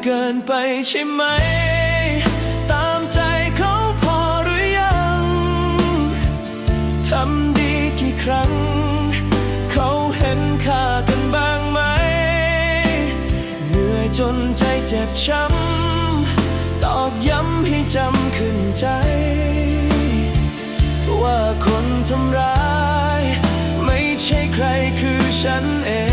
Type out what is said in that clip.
เกินไปใช่ไหมตามใจเขาพอหรือยังทำดีกี่ครั้งเขาเห็นค่ากันบ้างไหมเหนื่อยจนใจเจ็บช้ำตอกย้ำให้จำขึ้นใจว่าคนทำร้ายไม่ใช่ใครคือฉันเอง